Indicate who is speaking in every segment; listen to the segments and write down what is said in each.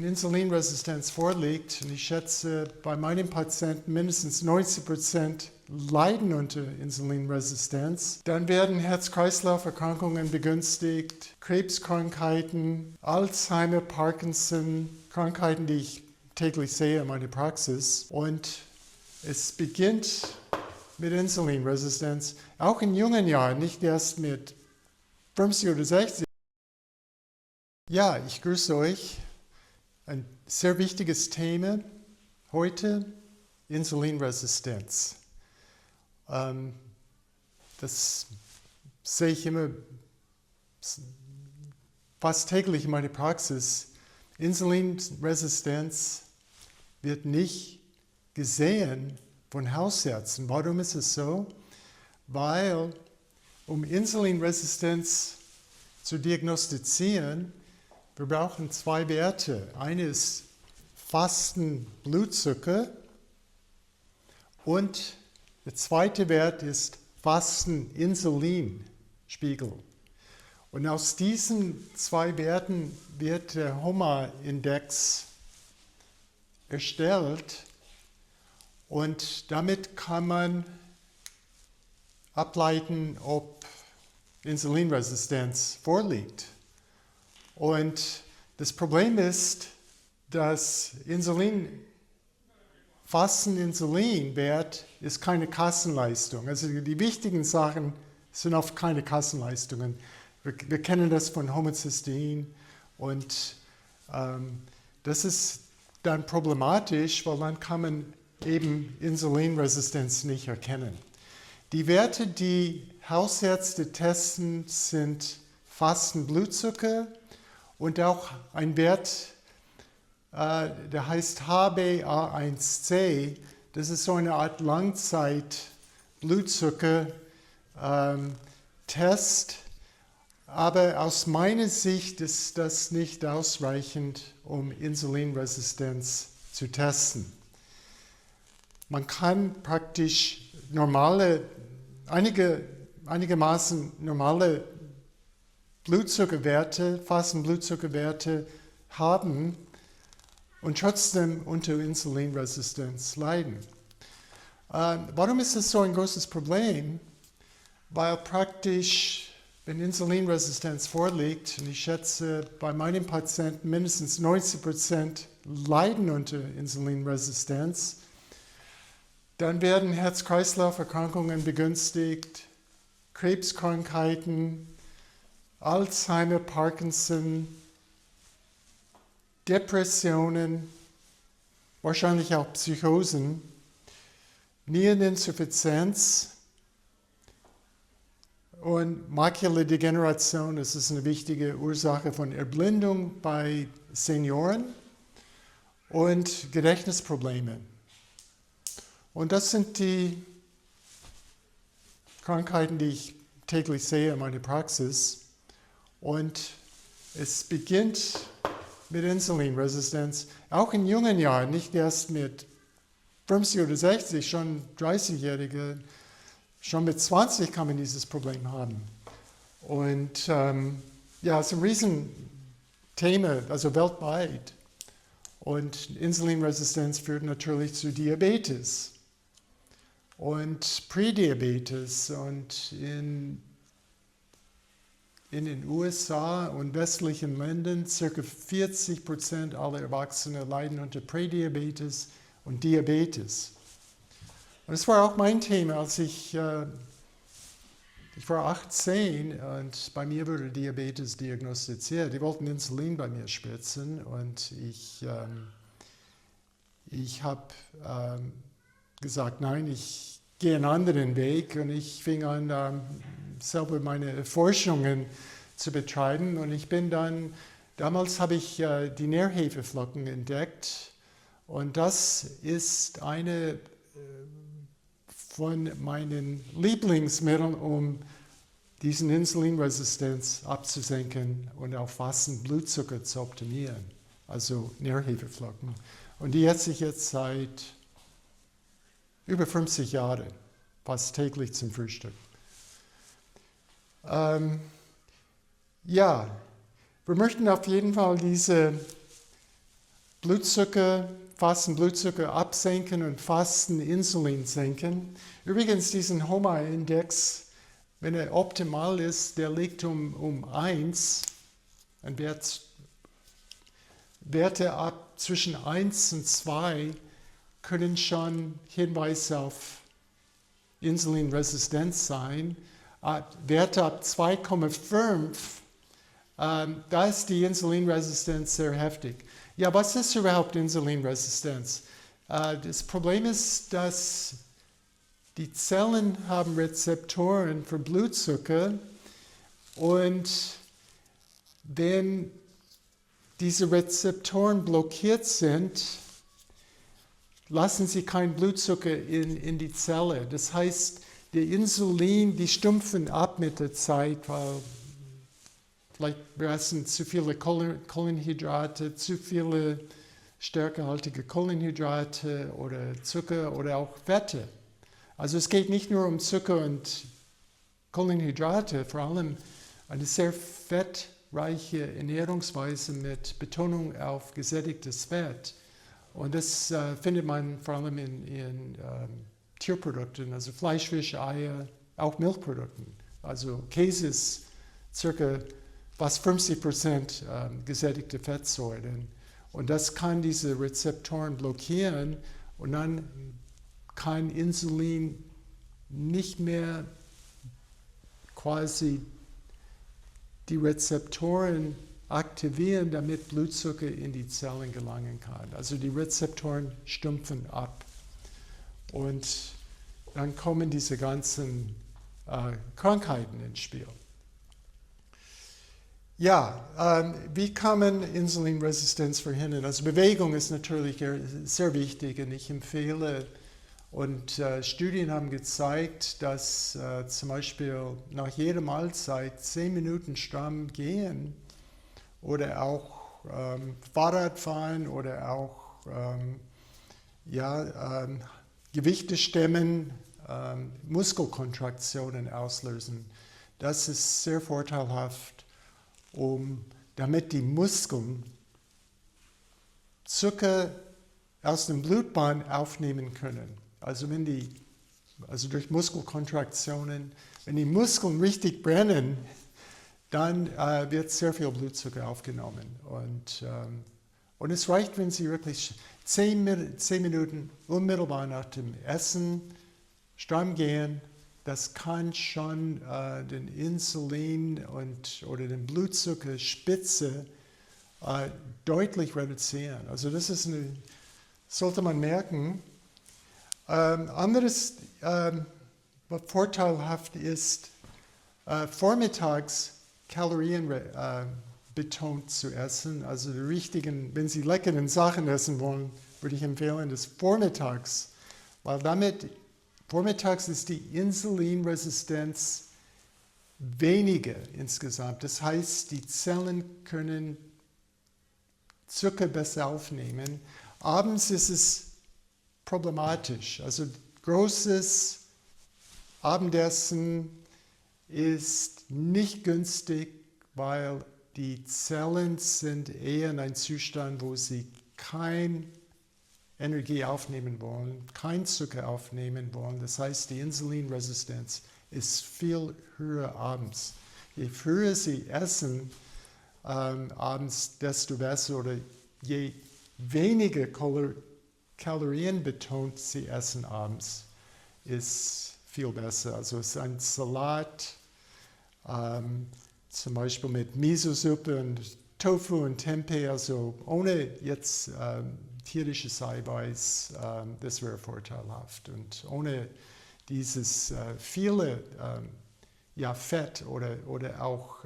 Speaker 1: Insulinresistenz vorliegt, und ich schätze, bei meinen Patienten mindestens 90% leiden unter Insulinresistenz, dann werden Herz-Kreislauf-Erkrankungen begünstigt, Krebskrankheiten, Alzheimer, Parkinson, Krankheiten, die ich täglich sehe in meiner Praxis. Und es beginnt mit Insulinresistenz, auch in jungen Jahren, nicht erst mit 50 oder 60. Ja, ich grüße euch. Ein sehr wichtiges Thema heute, Insulinresistenz. Das sehe ich immer fast täglich in meiner Praxis. Insulinresistenz wird nicht gesehen von Hausärzten. Warum ist es so? Weil, um Insulinresistenz zu diagnostizieren, wir brauchen zwei Werte. Eine ist Fastenblutzucker und der zweite Wert ist Fasteninsulinspiegel. Und aus diesen zwei Werten wird der HOMA-Index erstellt und damit kann man ableiten, ob Insulinresistenz vorliegt. Und das Problem ist, dass Fasteninsulinwert ist keine Kassenleistung. Also die wichtigen Sachen sind oft keine Kassenleistungen. Wir kennen das von Homozystein und das ist dann problematisch, weil dann kann man eben Insulinresistenz nicht erkennen. Die Werte, die Hausärzte testen, sind Fastenblutzucker und auch ein Wert, der heißt HbA1c. Das ist so eine Art Langzeit-Blutzucker-Test. Aber aus meiner Sicht ist das nicht ausreichend, um Insulinresistenz zu testen. Man kann praktisch einigermaßen normale Fastenblutzuckerwerte haben und trotzdem unter Insulinresistenz leiden. Warum ist das so ein großes Problem? Weil praktisch, wenn Insulinresistenz vorliegt, und ich schätze, bei meinen Patienten mindestens 90% leiden unter Insulinresistenz, dann werden Herz-Kreislauf-Erkrankungen begünstigt, Krebskrankheiten, Alzheimer, Parkinson, Depressionen, wahrscheinlich auch Psychosen, Niereninsuffizienz und Makulardegeneration. Das ist eine wichtige Ursache von Erblindung bei Senioren und Gedächtnisprobleme. Und das sind die Krankheiten, die ich täglich sehe in meiner Praxis. Und es beginnt mit Insulinresistenz, auch in jungen Jahren, nicht erst mit 50 oder 60, schon 30-Jährige, schon mit 20 kann man dieses Problem haben. Und ja, es ist ein Riesenthema, also weltweit. Und Insulinresistenz führt natürlich zu Diabetes und Prädiabetes und in den USA und westlichen Ländern ca. 40% aller Erwachsenen leiden unter Prädiabetes und Diabetes. Und das war auch mein Thema, als ich war 18 und bei mir wurde Diabetes diagnostiziert. Die wollten Insulin bei mir spritzen und ich habe gesagt, nein, ich gehe einen anderen Weg und ich fing an, selber meine Forschungen zu betreiben und ich bin dann, damals habe ich die Nährhefeflocken entdeckt und das ist eine von meinen Lieblingsmitteln, um diesen Insulinresistenz abzusenken und auch Fastenblutzucker zu optimieren, also Nährhefeflocken. Und die esse ich jetzt seit über 50 Jahren, fast täglich zum Frühstück. Ja, wir möchten auf jeden Fall diese Blutzucker, Fasten Blutzucker absenken und Fasten Insulin senken. Übrigens, diesen HOMA-Index, wenn er optimal ist, der liegt um 1. Ein Werte ab zwischen 1 und 2 können schon Hinweise auf Insulinresistenz sein. Werte ab 2,5, da ist die Insulinresistenz sehr heftig. Ja, was ist überhaupt Insulinresistenz? Das Problem ist, dass die Zellen haben Rezeptoren für Blutzucker und wenn diese Rezeptoren blockiert sind, lassen sie keinen Blutzucker in die Zelle. Das heißt, der Insulin, die stumpfen ab mit der Zeit, weil vielleicht wir essen zu viele Kohlenhydrate, zu viele stärkehaltige Kohlenhydrate oder Zucker oder auch Fette. Also es geht nicht nur um Zucker und Kohlenhydrate, vor allem eine sehr fettreiche Ernährungsweise mit Betonung auf gesättigtes Fett. Und das findet man vor allem in Tierprodukten, also Fleisch, Fisch, Eier, auch Milchprodukten. Also Käse ist ca. fast 50% gesättigte Fettsäuren. Und das kann diese Rezeptoren blockieren und dann kann Insulin nicht mehr quasi die Rezeptoren aktivieren, damit Blutzucker in die Zellen gelangen kann. Also die Rezeptoren stumpfen ab. Und dann kommen diese ganzen Krankheiten ins Spiel. Ja, wie kann man Insulinresistenz verhindern? Also Bewegung ist natürlich sehr wichtig und ich empfehle, und Studien haben gezeigt, dass zum Beispiel nach jeder Mahlzeit 10 Minuten stramm gehen oder auch Fahrrad fahren oder auch Gewichte stemmen, Muskelkontraktionen auslösen. Das ist sehr vorteilhaft, damit die Muskeln Zucker aus dem Blutbahn aufnehmen können. Also durch Muskelkontraktionen, wenn die Muskeln richtig brennen, dann wird sehr viel Blutzucker aufgenommen. Und es reicht, wenn Sie wirklich 10 Minuten unmittelbar nach dem Essen stramm gehen. Das kann schon den Insulin oder den Blutzuckerspitze deutlich reduzieren. Also das ist sollte man merken. Anderes, was vorteilhaft ist, vormittags Kalorien betont zu essen. Also die richtigen, wenn Sie leckeren Sachen essen wollen, würde ich empfehlen, das vormittags, weil vormittags ist die Insulinresistenz weniger insgesamt. Das heißt, die Zellen können Zucker besser aufnehmen. Abends ist es problematisch. Also großes Abendessen ist nicht günstig, weil die Zellen sind eher in einem Zustand, wo sie keine Energie aufnehmen wollen, kein Zucker aufnehmen wollen. Das heißt, die Insulinresistenz ist viel höher abends. Je früher Sie essen abends, desto besser, oder je weniger Kalorien betont Sie essen abends, ist viel besser. Also es ist ein Salat, zum Beispiel mit Miso-Suppe und Tofu und Tempeh, also ohne jetzt tierisches Eiweiß, das wäre vorteilhaft. Und ohne dieses viele Fett oder auch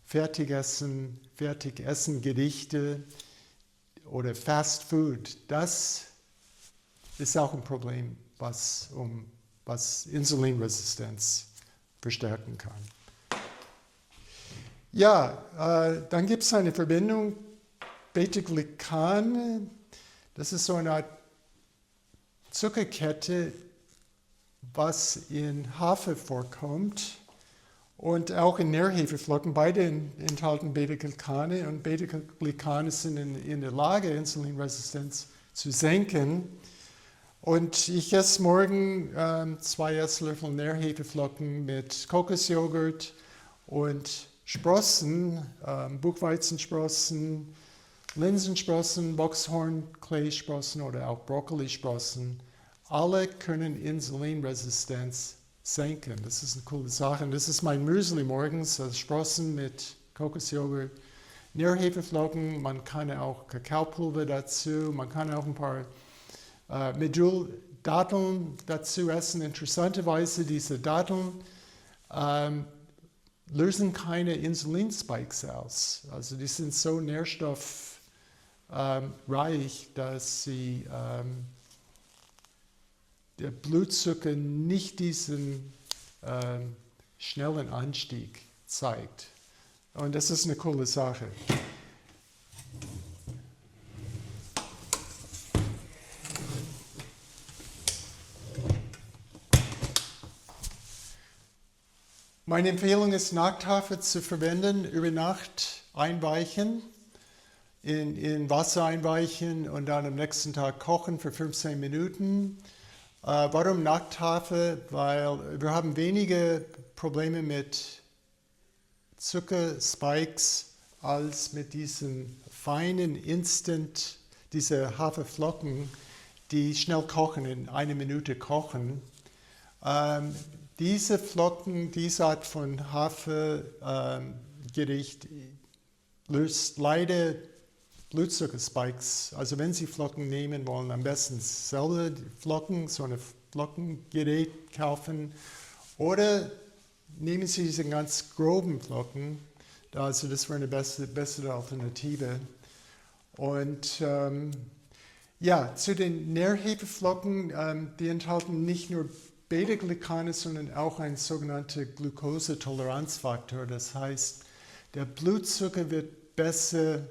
Speaker 1: Fertigessen, Gerichte oder Fast Food, das ist auch ein Problem, was Insulinresistenz verstärken kann. Ja, dann gibt es eine Verbindung, Beta-Glycan, das ist so eine Art Zuckerkette, was in Hafer vorkommt. Und auch in Nährhefeflocken, beide enthalten Beta-Glycane und Beta-Glycane sind in der Lage, Insulinresistenz zu senken. Und ich esse morgen 2 Esslöffel Nährhefeflocken mit Kokosjoghurt und Sprossen, Buchweizensprossen, Linsensprossen, Boxhornkleesprossen oder auch Brokkolisprossen. Alle können Insulinresistenz senken. Das ist eine coole Sache. Und das ist mein Müsli morgens, also Sprossen mit Kokosjoghurt, Nährhefeflocken. Man kann auch Kakaopulver dazu, man kann auch ein paar Medjool-Datteln dazu essen. Interessanterweise, diese Datteln lösen keine Insulinspikes aus. Also die sind so nährstoffreich, dass sie der Blutzucker nicht diesen schnellen Anstieg zeigt. Und das ist eine coole Sache. Meine Empfehlung ist, Nachthafer zu verwenden, über Nacht einweichen, in Wasser einweichen und dann am nächsten Tag kochen für 15 Minuten. Warum Nachthafer? Weil wir haben wenige Probleme mit Zuckerspikes als mit diesen feinen diese Haferflocken, die schnell kochen, in 1 Minute kochen. Diese Flocken, diese Art von Hafergericht löst leider Blutzuckerspikes. Also wenn Sie Flocken nehmen wollen, am besten selber die Flocken, so ein Flockengerät kaufen. Oder nehmen Sie diese ganz groben Flocken. Also das wäre eine bessere Alternative. Und ja, zu den Nährhefeflocken, die enthalten nicht nur Beta-Glycane, sondern auch ein sogenannter Glukosetoleranzfaktor. Das heißt, der Blutzucker wird besser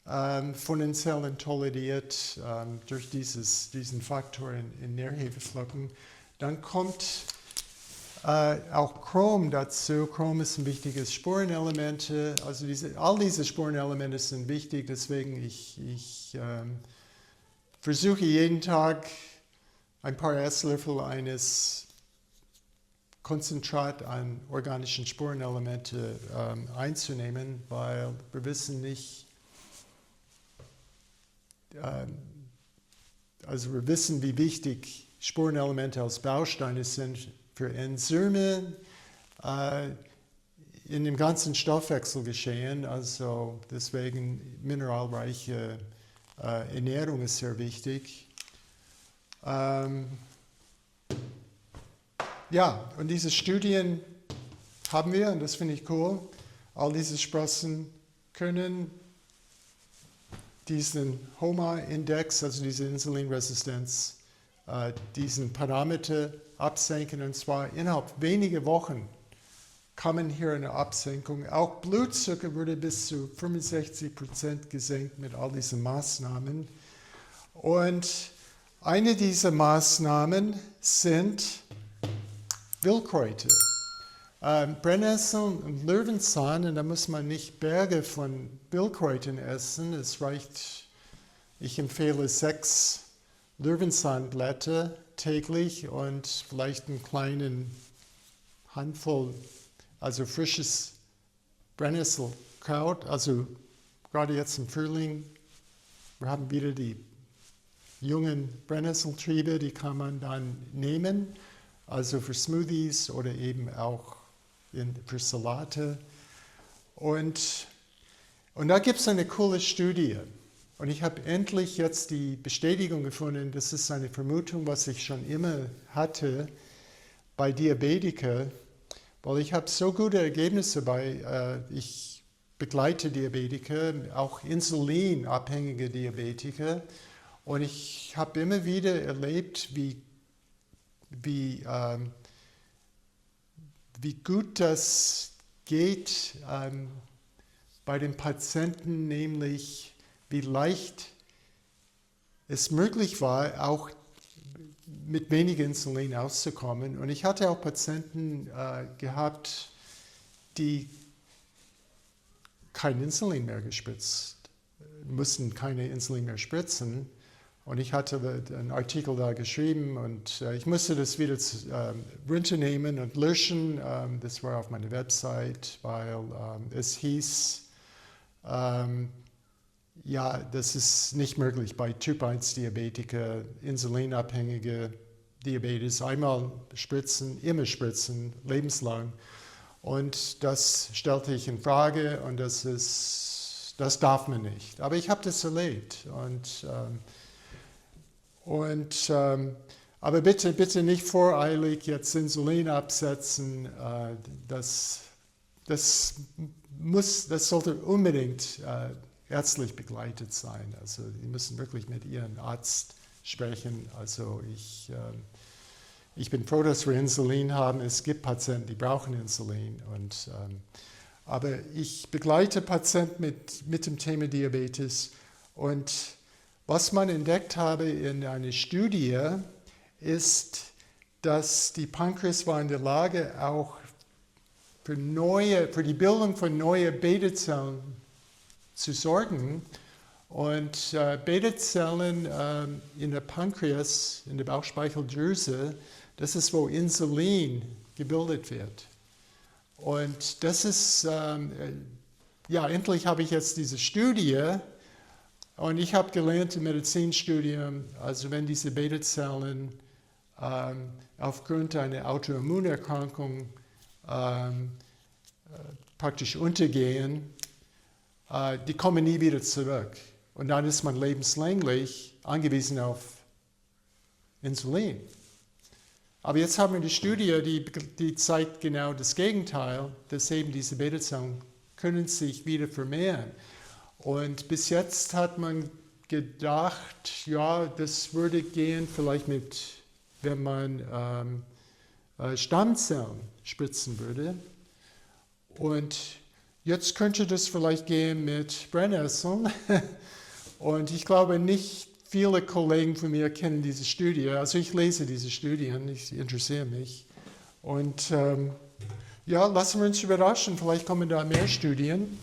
Speaker 1: von den Zellen toleriert durch diesen Faktor in Nährhefeflocken. Dann kommt auch Chrom dazu. Chrom ist ein wichtiges Spurenelement. Also all diese Spurenelemente sind wichtig, deswegen ich versuche jeden Tag ein paar Esslöffel eines Konzentrat an organischen Spurenelemente einzunehmen, weil wir wissen nicht, wir wissen, wie wichtig Spurenelemente als Bausteine sind für Enzyme in dem ganzen Stoffwechselgeschehen. Also deswegen mineralreiche Ernährung ist sehr wichtig. Ja, und diese Studien haben wir, und das finde ich cool. All diese Sprossen können diesen HOMA-Index, also diese Insulinresistenz, diesen Parameter absenken. Und zwar innerhalb weniger Wochen kann man hier eine Absenkung. Auch Blutzucker wurde bis zu 65% gesenkt mit all diesen Maßnahmen. Und eine dieser Maßnahmen sind Wildkräuter. Brennnessel und Löwenzahn, und da muss man nicht Berge von Wildkräutern essen. Es reicht, ich empfehle 6 Löwenzahnblätter täglich und vielleicht einen kleinen Handvoll, also frisches Brennnesselkraut. Also gerade jetzt im Frühling, wir haben wieder die jungen Brennnesseltriebe, die kann man dann nehmen, also für Smoothies oder eben auch für Salate. Und da gibt es eine coole Studie. Und ich habe endlich jetzt die Bestätigung gefunden, das ist eine Vermutung, was ich schon immer hatte bei Diabetikern, weil ich habe so gute Ergebnisse ich begleite Diabetiker, auch insulinabhängige Diabetiker. Und ich habe immer wieder erlebt, wie gut das geht bei den Patienten, nämlich wie leicht es möglich war, auch mit weniger Insulin auszukommen. Und ich hatte auch Patienten gehabt, die kein Insulin mehr gespritzt, mussten keine Insulin mehr spritzen. Und ich hatte einen Artikel da geschrieben und ich musste das wieder runternehmen und löschen. Das war auf meiner Website, weil es hieß, ja, das ist nicht möglich bei Typ-1-Diabetiker, insulinabhängige Diabetes, einmal spritzen, immer spritzen, lebenslang. Und das stellte ich in Frage und das darf man nicht. Aber ich habe das erlebt. Aber bitte nicht voreilig jetzt Insulin absetzen. Das sollte unbedingt ärztlich begleitet sein. Also Sie müssen wirklich mit Ihrem Arzt sprechen. Also ich bin froh, dass wir Insulin haben. Es gibt Patienten, die brauchen Insulin. Aber ich begleite Patienten mit dem Thema Diabetes. Und was man entdeckt habe in einer Studie, ist, dass die Pankreas war in der Lage, auch für die Bildung von neuen Beta-Zellen zu sorgen. Und Beta-Zellen in der Pankreas, in der Bauchspeicheldrüse, das ist, wo Insulin gebildet wird. Und das ist, ja, endlich habe ich jetzt diese Studie. Und ich habe gelernt im Medizinstudium, also wenn diese Beta-Zellen aufgrund einer Autoimmunerkrankung praktisch untergehen, die kommen nie wieder zurück. Und dann ist man lebenslänglich angewiesen auf Insulin. Aber jetzt haben wir eine Studie, die zeigt genau das Gegenteil, dass eben diese Beta-Zellen können sich wieder vermehren. Und bis jetzt hat man gedacht, ja, das würde gehen vielleicht wenn man Stammzellen spritzen würde. Und jetzt könnte das vielleicht gehen mit Brennnesseln. Und ich glaube, nicht viele Kollegen von mir kennen diese Studie. Also ich lese diese Studien, ich interessiere mich. Und ja, lassen wir uns überraschen, vielleicht kommen da mehr Studien.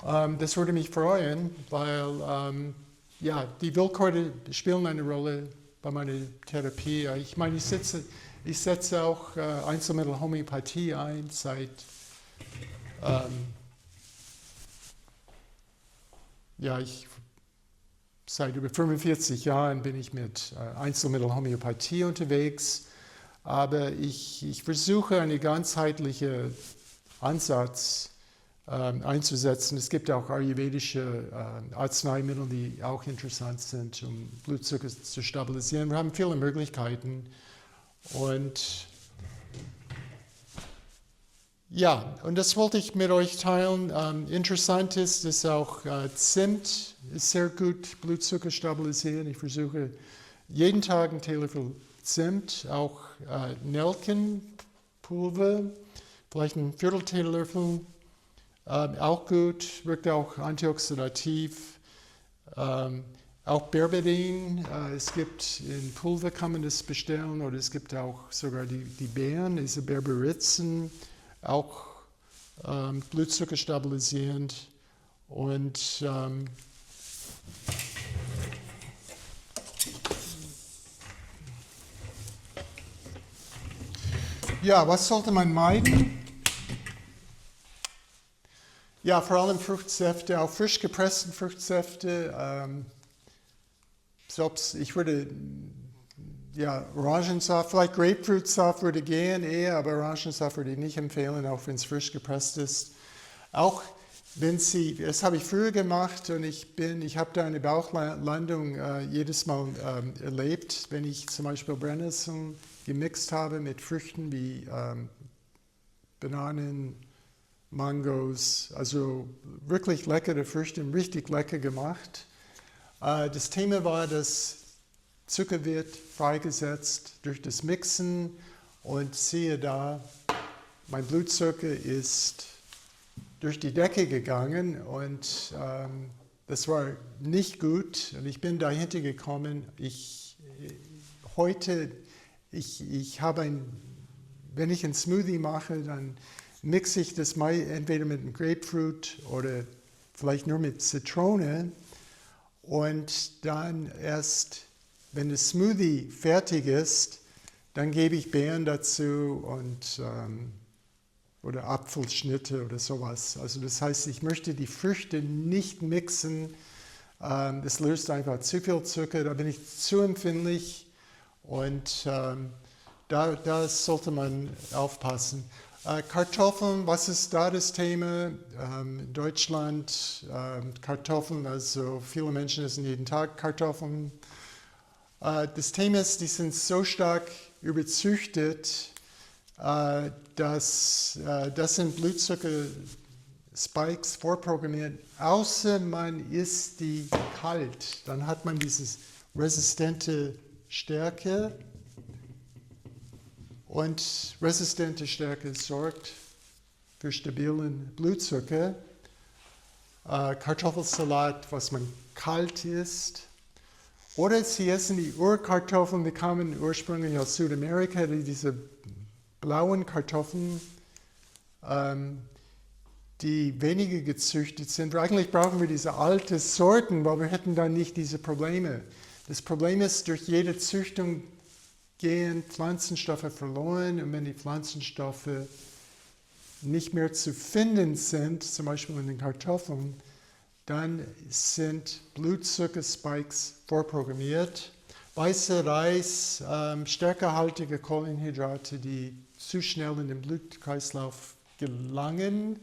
Speaker 1: Das würde mich freuen, weil ja, die Willkorde spielen eine Rolle bei meiner Therapie. Ich meine, ich setze auch Einzelmittel-Homöopathie ein seit über 45 Jahren bin ich mit Einzelmittel-Homöopathie unterwegs, aber ich versuche einen ganzheitlichen Ansatz einzusetzen. Es gibt auch ayurvedische Arzneimittel, die auch interessant sind, um Blutzucker zu stabilisieren. Wir haben viele Möglichkeiten. Und ja, und das wollte ich mit euch teilen. Interessant ist, dass auch Zimt ist sehr gut Blutzucker stabilisieren. Ich versuche jeden Tag einen Teelöffel Zimt, auch Nelkenpulver, vielleicht einen Viertel-Teelöffel. Auch gut, wirkt auch antioxidativ. Auch Berberin, es gibt in Pulver kann man das bestellen oder es gibt auch sogar die Beeren, diese Berberitzen, auch Blutzucker stabilisierend. Und ja, was sollte man meiden? Ja, vor allem Fruchtsäfte, auch frisch gepressten Fruchtsäfte. Ich würde, ja, Orangensaft, vielleicht Grapefruitsaft würde gehen eher, aber Orangensaft würde ich nicht empfehlen, auch wenn es frisch gepresst ist. Auch wenn das habe ich früher gemacht und ich habe da eine Bauchlandung jedes Mal erlebt, wenn ich zum Beispiel Brennnesseln gemixt habe mit Früchten wie Bananen, Mangos, also wirklich leckere Früchte, richtig lecker gemacht. Das Thema war, dass Zucker wird freigesetzt durch das Mixen und siehe da, mein Blutzucker ist durch die Decke gegangen und das war nicht gut und ich bin dahinter gekommen. Wenn ich einen Smoothie mache, dann mixe ich das mal entweder mit einem Grapefruit oder vielleicht nur mit Zitrone. Und dann erst, wenn das Smoothie fertig ist, dann gebe ich Beeren dazu und, oder Apfelschnitte oder sowas. Also das heißt, ich möchte die Früchte nicht mixen. Das löst einfach zu viel Zucker, da bin ich zu empfindlich und da sollte man aufpassen. Kartoffeln, was ist da das Thema? In Deutschland Kartoffeln, also viele Menschen essen jeden Tag Kartoffeln. Das Thema ist, die sind so stark überzüchtet, dass das sind Blutzucker-Spikes vorprogrammiert, außer man isst die kalt. Dann hat man diese resistente Stärke. Und resistente Stärke sorgt für stabilen Blutzucker. Kartoffelsalat, was man kalt isst. Oder Sie essen die Urkartoffeln, die kamen ursprünglich aus Südamerika, diese blauen Kartoffeln, die weniger gezüchtet sind. Eigentlich brauchen wir diese alten Sorten, weil wir hätten dann nicht diese Probleme. Das Problem ist, durch jede Züchtung gehen Pflanzenstoffe verloren und wenn die Pflanzenstoffe nicht mehr zu finden sind, zum Beispiel in den Kartoffeln, dann sind Blutzuckerspikes vorprogrammiert. Weißer Reis, stärkehaltige Kohlenhydrate, die zu schnell in den Blutkreislauf gelangen.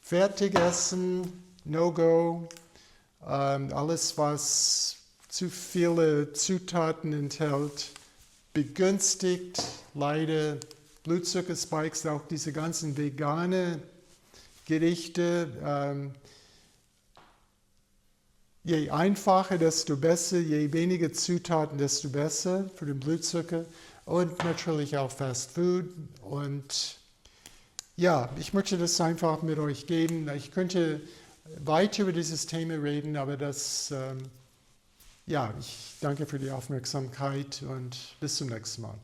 Speaker 1: Fertigessen, No-Go, alles was zu viele Zutaten enthält, begünstigt leider Blutzuckerspikes, auch diese ganzen vegane Gerichte. Je einfacher, desto besser, je weniger Zutaten, desto besser für den Blutzucker und natürlich auch Fast Food. Und ja, ich möchte das einfach mit euch geben. Ich könnte weiter über dieses Thema reden, aber ich danke für die Aufmerksamkeit und bis zum nächsten Mal.